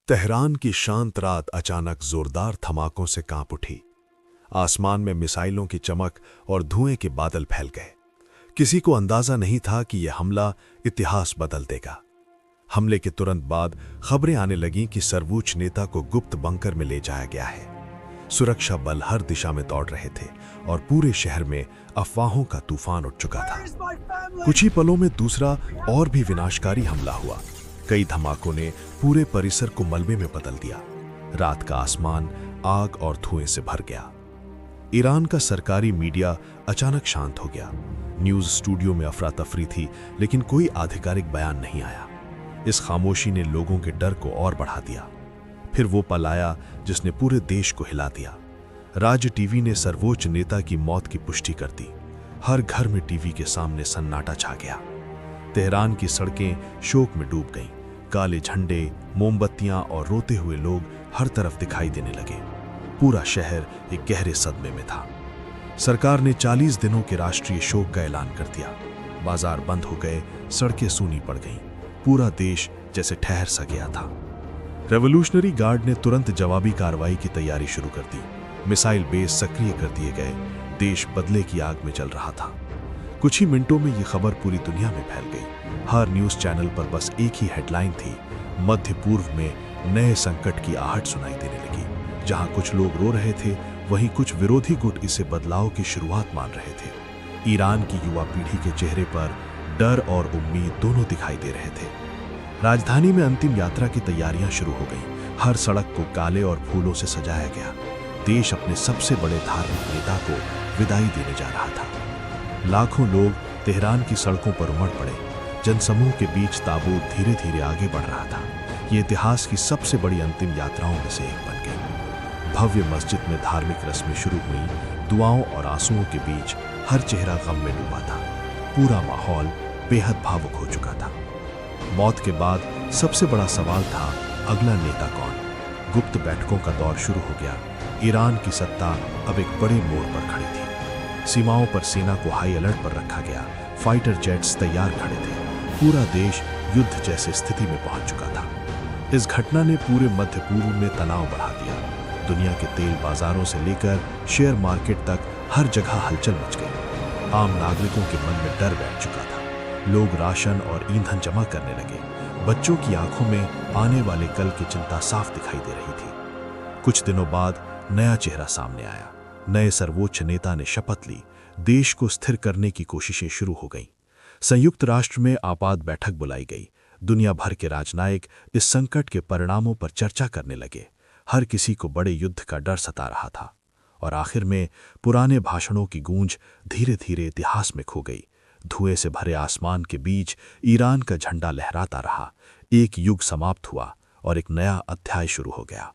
Tehran की शांत रात अचानक जोरदार धमाकों से कांप उठी। आसमान में मिसाइलों की चमक और धुएं के बादल फैल गए। किसी को अंदाजा नहीं था कि यह हमला इतिहास बदल देगा। हमले के तुरंत बाद खबरें आने लगीं कि सर्वोच्च नेता को गुप्त बंकर में ले जाया गया है। सुरक्षा बल हर दिशा में दौड़ रहे थे और पूरे शहर में अफवाहों का तूफान उठ चुका था। कुछ ही पलों में दूसरा और भी विनाशकारी हमला हुआ। कई धमाकों ने पूरे परिसर को मलबे में बदल दिया। रात का आसमान आग और धुएं से भर गया। ईरान का सरकारी मीडिया अचानक शांत हो गया। न्यूज़ स्टूडियो में अफरा तफरी थी, लेकिन कोई आधिकारिक बयान नहीं आया। इस खामोशी ने लोगों के डर को और बढ़ा दिया। फिर वो पल आया जिसने पूरे देश को हिला दिया। राज्य टीवी ने सर्वोच्च नेता की मौत की पुष्टि कर दी। हर घर में टीवी के सामने सन्नाटा छा गया। तेहरान की सड़कें शोक में डूब गईं। काले झंडे, मोमबत्तियां और रोते हुए लोग हर तरफ दिखाई देने लगे। पूरा शहर एक गहरे सदमे में था। सरकार ने 40 दिनों के राष्ट्रीय शोक का ऐलान कर दिया। बाजार बंद हो गए, सड़कें सूनी पड़ गईं। पूरा देश जैसे ठहर सा गया था। रेवोल्यूशनरी गार्ड ने तुरंत जवाबी कार्रवाई की तैयारी शुरू कर दी। मिसाइल बेस सक्रिय कर दिए गए। देश बदले की आग में जल रहा था। कुछ ही मिनटों में ये खबर पूरी दुनिया में फैल गई। हर न्यूज़ चैनल पर बस एक ही हेडलाइन थी, मध्य पूर्व में नए संकट की आहट सुनाई देने लगी। जहां कुछ लोग रो रहे थे, वहीं कुछ विरोधी गुट इसे बदलाव की शुरुआत मान रहे थे। ईरान की युवा पीढ़ी के चेहरे पर डर और उम्मीद दोनों दिखाई दे रहे थे। राजधानी में अंतिम यात्रा की तैयारियां शुरू हो गईं। हर सड़क को काले और फूलों से सजाया गया। देश अपने सबसे बड़े धार्मिक नेता को विदाई देने जा रहा था। लाखों लोग तेहरान की सड़कों पर उमड़ पड़े। जनसमूह के बीच ताबूत धीरे धीरे आगे बढ़ रहा था। ये इतिहास की सबसे बड़ी अंतिम यात्राओं में से एक बन गई। भव्य मस्जिद में धार्मिक रस्में शुरू हुई। दुआओं और आंसुओं के बीच हर चेहरा गम में डूबा था। पूरा माहौल बेहद भावुक हो चुका था। मौत के बाद सबसे बड़ा सवाल था, अगला नेता कौन? गुप्त बैठकों का दौर शुरू हो गया। ईरान की सत्ता अब एक बड़े मोड़ पर खड़ी थी। सीमाओं पर सेना को हाई अलर्ट पर रखा गया। फाइटर जेट्स तैयार खड़े थे। पूरा देश युद्ध जैसी स्थिति में पहुंच चुका था। इस घटना ने पूरे मध्य पूर्व में तनाव बढ़ा दिया। दुनिया के तेल बाजारों से लेकर शेयर मार्केट तक हर जगह हलचल मच गई। आम नागरिकों के मन में डर बैठ चुका था। लोग राशन और ईंधन जमा करने लगे। बच्चों की आंखों में आने वाले कल की चिंता साफ दिखाई दे रही थी। कुछ दिनों बाद नया चेहरा सामने आया। नए सर्वोच्च नेता ने शपथ ली। देश को स्थिर करने की कोशिशें शुरू हो गईं। संयुक्त राष्ट्र में आपात बैठक बुलाई गई। दुनिया भर के राजनयिक इस संकट के परिणामों पर चर्चा करने लगे। हर किसी को बड़े युद्ध का डर सता रहा था। और आखिर में पुराने भाषणों की गूंज धीरे धीरे इतिहास में खो गई। धुएं से भरे आसमान के बीच ईरान का झंडा लहराता रहा। एक युग समाप्त हुआ और एक नया अध्याय शुरू हो गया।